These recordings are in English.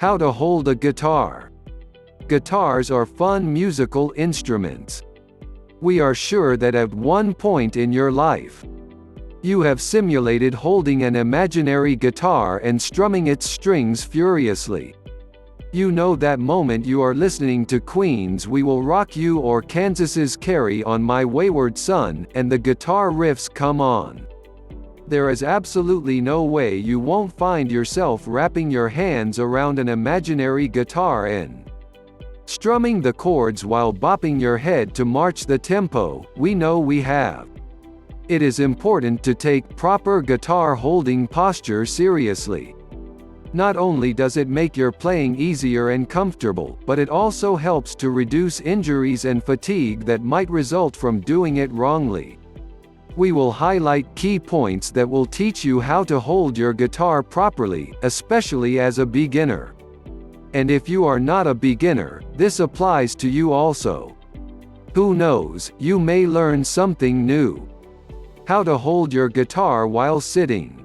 How to hold a guitar. Guitars are fun musical instruments. We are sure that at one point in your life, you have simulated holding an imaginary guitar and strumming its strings furiously. You know that moment you are listening to Queen's "We Will Rock You" or Kansas's "Carry On My Wayward Son" and the guitar riffs come on. There is absolutely no way you won't find yourself wrapping your hands around an imaginary guitar and strumming the chords while bopping your head to match the tempo. We know we have. It is important to take proper guitar holding posture seriously. Not only does it make your playing easier and comfortable, but it also helps to reduce injuries and fatigue that might result from doing it wrongly. We will highlight key points that will teach you how to hold your guitar properly, especially as a beginner. And if you are not a beginner, this applies to you also. Who knows, you may learn something new. How to hold your guitar while sitting.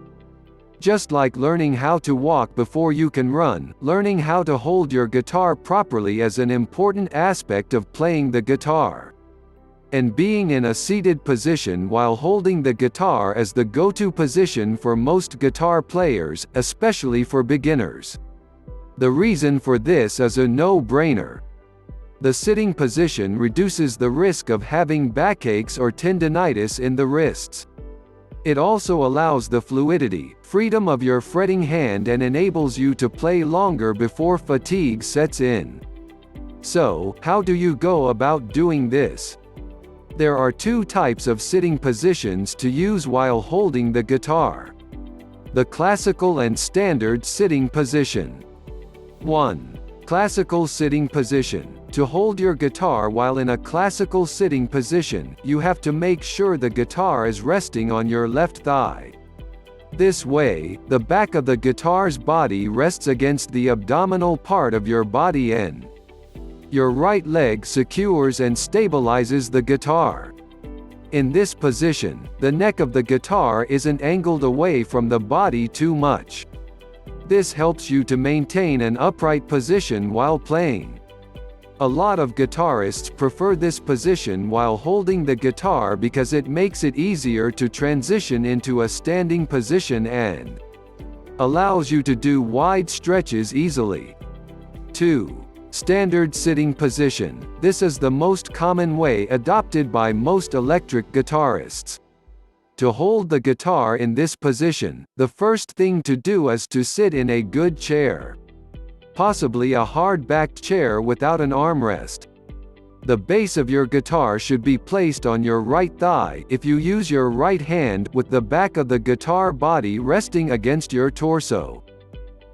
Just like learning how to walk before you can run, learning how to hold your guitar properly is an important aspect of playing the guitar. And being in a seated position while holding the guitar is the go-to position for most guitar players, especially for beginners. The reason for this is a no-brainer. The sitting position reduces the risk of having backaches or tendinitis in the wrists. It also allows the fluidity, freedom of your fretting hand and enables you to play longer before fatigue sets in. So, how do you go about doing this? There are two types of sitting positions to use while holding the guitar. The classical and standard sitting position. 1. Classical sitting position. To hold your guitar while in a classical sitting position, you have to make sure the guitar is resting on your left thigh. This way, the back of the guitar's body rests against the abdominal part of your body and your right leg secures and stabilizes the guitar. In this position, the neck of the guitar isn't angled away from the body too much. This helps you to maintain an upright position while playing. A lot of guitarists prefer this position while holding the guitar because it makes it easier to transition into a standing position and allows you to do wide stretches easily. 2. Standard sitting position. This is the most common way adopted by most electric guitarists. To hold the guitar in this position, the first thing to do is to sit in a good chair. Possibly a hard-backed chair without an armrest. The base of your guitar should be placed on your right thigh if you use your right hand, with the back of the guitar body resting against your torso.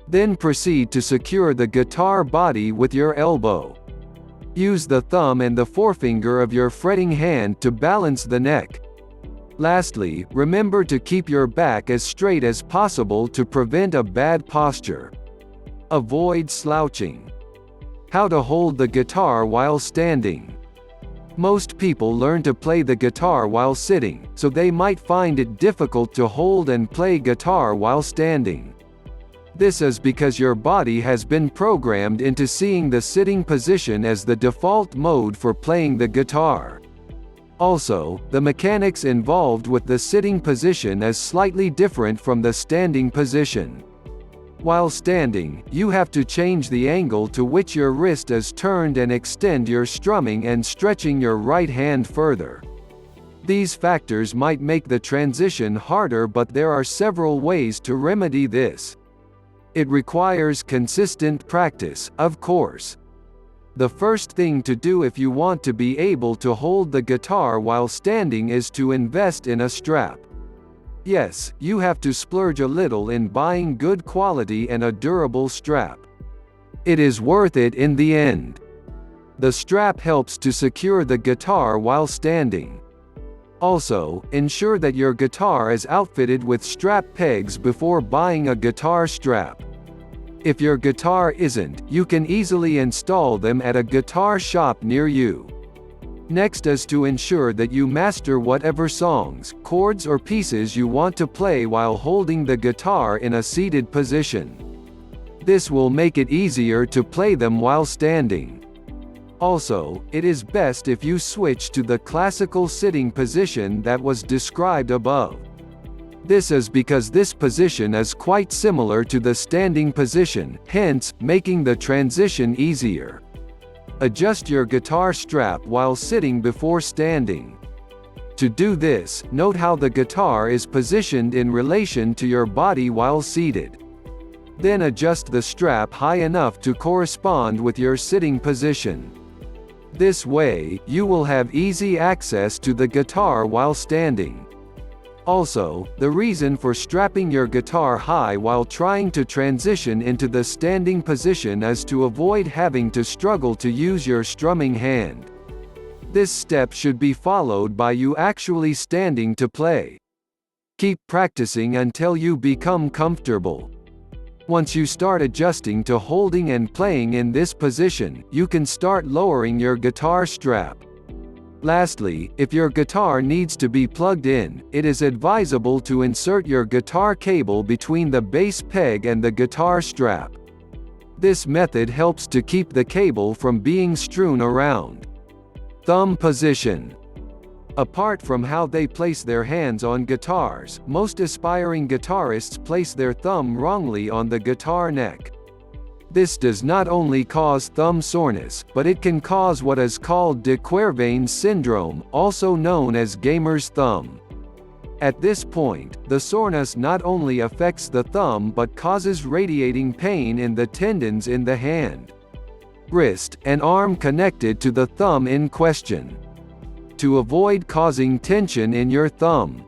Then proceed to secure the guitar body with your elbow. Use the thumb and the forefinger of your fretting hand to balance the neck. Lastly, remember to keep your back as straight as possible to prevent a bad posture. Avoid slouching. How to hold the guitar while standing. Most people learn to play the guitar while sitting, so they might find it difficult to hold and play guitar while standing. This is because your body has been programmed into seeing the sitting position as the default mode for playing the guitar. Also, the mechanics involved with the sitting position is slightly different from the standing position. While standing, you have to change the angle to which your wrist is turned and extend your strumming and stretching your right hand further. These factors might make the transition harder, but there are several ways to remedy this. It requires consistent practice, of course. The first thing to do if you want to be able to hold the guitar while standing is to invest in a strap. Yes, you have to splurge a little in buying good quality and a durable strap. It is worth it in the end. The strap helps to secure the guitar while standing. Also, ensure that your guitar is outfitted with strap pegs before buying a guitar strap. If your guitar isn't, you can easily install them at a guitar shop near you. Next is to ensure that you master whatever songs, chords or pieces you want to play while holding the guitar in a seated position. This will make it easier to play them while standing. Also, it is best if you switch to the classical sitting position that was described above. This is because this position is quite similar to the standing position, hence, making the transition easier. Adjust your guitar strap while sitting before standing. To do this, note how the guitar is positioned in relation to your body while seated. Then adjust the strap high enough to correspond with your sitting position. This way, you will have easy access to the guitar while standing. Also, the reason for strapping your guitar high while trying to transition into the standing position is to avoid having to struggle to use your strumming hand. This step should be followed by you actually standing to play. Keep practicing until you become comfortable. Once you start adjusting to holding and playing in this position, you can start lowering your guitar strap. Lastly, if your guitar needs to be plugged in, it is advisable to insert your guitar cable between the bass peg and the guitar strap. This method helps to keep the cable from being strewn around. Thumb position. Apart from how they place their hands on guitars, most aspiring guitarists place their thumb wrongly on the guitar neck. This does not only cause thumb soreness, but it can cause what is called de Quervain syndrome, also known as gamer's thumb. At this point, the soreness not only affects the thumb but causes radiating pain in the tendons in the hand, wrist, and arm connected to the thumb in question. To avoid causing tension in your thumb,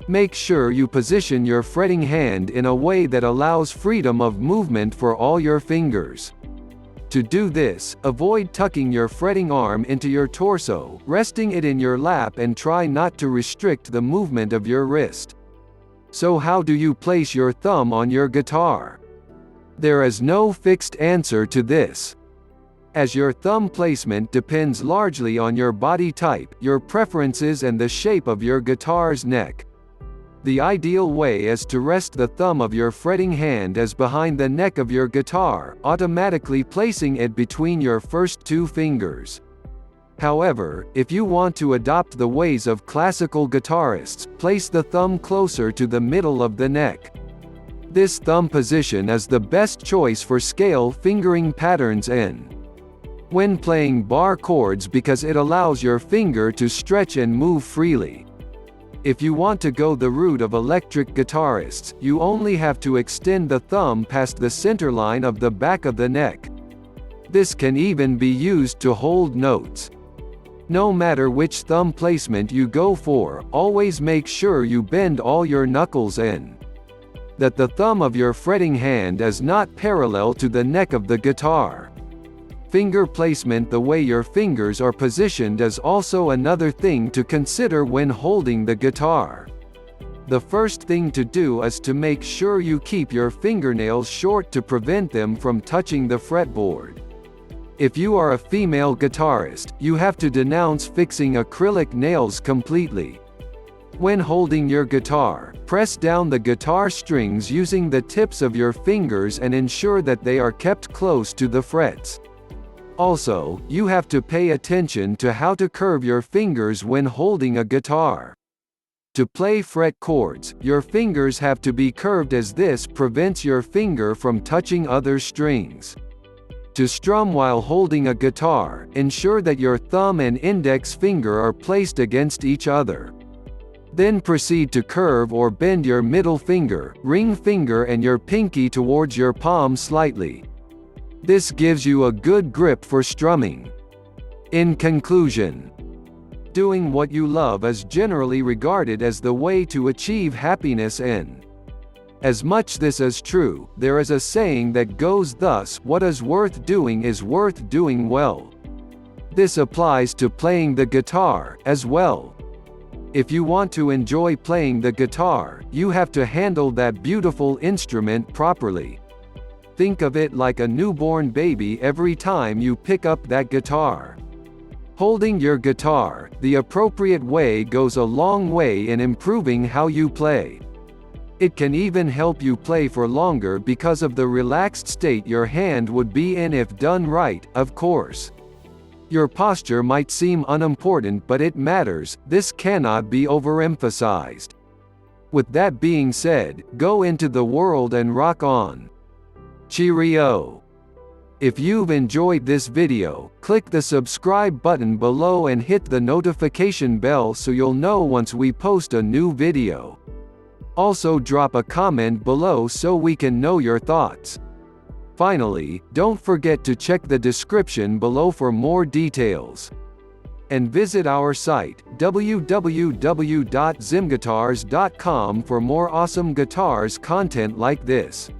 make sure you position your fretting hand in a way that allows freedom of movement for all your fingers. To do this, avoid tucking your fretting arm into your torso, resting it in your lap, and try not to restrict the movement of your wrist. So how do you place your thumb on your guitar? There is no fixed answer to this, as your thumb placement depends largely on your body type, your preferences, and the shape of your guitar's neck. The ideal way is to rest the thumb of your fretting hand as behind the neck of your guitar, automatically placing it between your first two fingers. However, if you want to adopt the ways of classical guitarists, place the thumb closer to the middle of the neck. This thumb position is the best choice for scale fingering patterns when playing bar chords because it allows your finger to stretch and move freely. If you want to go the route of electric guitarists, you only have to extend the thumb past the center line of the back of the neck. This can even be used to hold notes. No matter which thumb placement you go for, always make sure you bend all your knuckles in, that the thumb of your fretting hand is not parallel to the neck of the guitar. Finger placement. The way your fingers are positioned is also another thing to consider when holding the guitar. The first thing to do is to make sure you keep your fingernails short to prevent them from touching the fretboard. If you are a female guitarist, you have to denounce fixing acrylic nails completely. When holding your guitar, press down the guitar strings using the tips of your fingers and ensure that they are kept close to the frets. Also, you have to pay attention to how to curve your fingers when holding a guitar. To play fret chords, your fingers have to be curved as this prevents your finger from touching other strings. To strum while holding a guitar, ensure that your thumb and index finger are placed against each other. Then proceed to curve or bend your middle finger, ring finger, and your pinky towards your palm slightly. This gives you a good grip for strumming. In conclusion, doing what you love is generally regarded as the way to achieve happiness and as much this is true, there is a saying that goes thus: what is worth doing is worth doing well. This applies to playing the guitar as well. If you want to enjoy playing the guitar, you have to handle that beautiful instrument properly. Think of it like a newborn baby every time you pick up that guitar. Holding your guitar the appropriate way goes a long way in improving how you play. It can even help you play for longer because of the relaxed state your hand would be in if done right, of course. Your posture might seem unimportant, but it matters. This cannot be overemphasized. With that being said, go into the world and rock on. Cheerio! If you've enjoyed this video, click the subscribe button below and hit the notification bell so you'll know once we post a new video. Also drop a comment below so we can know your thoughts. Finally, don't forget to check the description below for more details. And visit our site, www.zimguitars.com, for more awesome guitars content like this.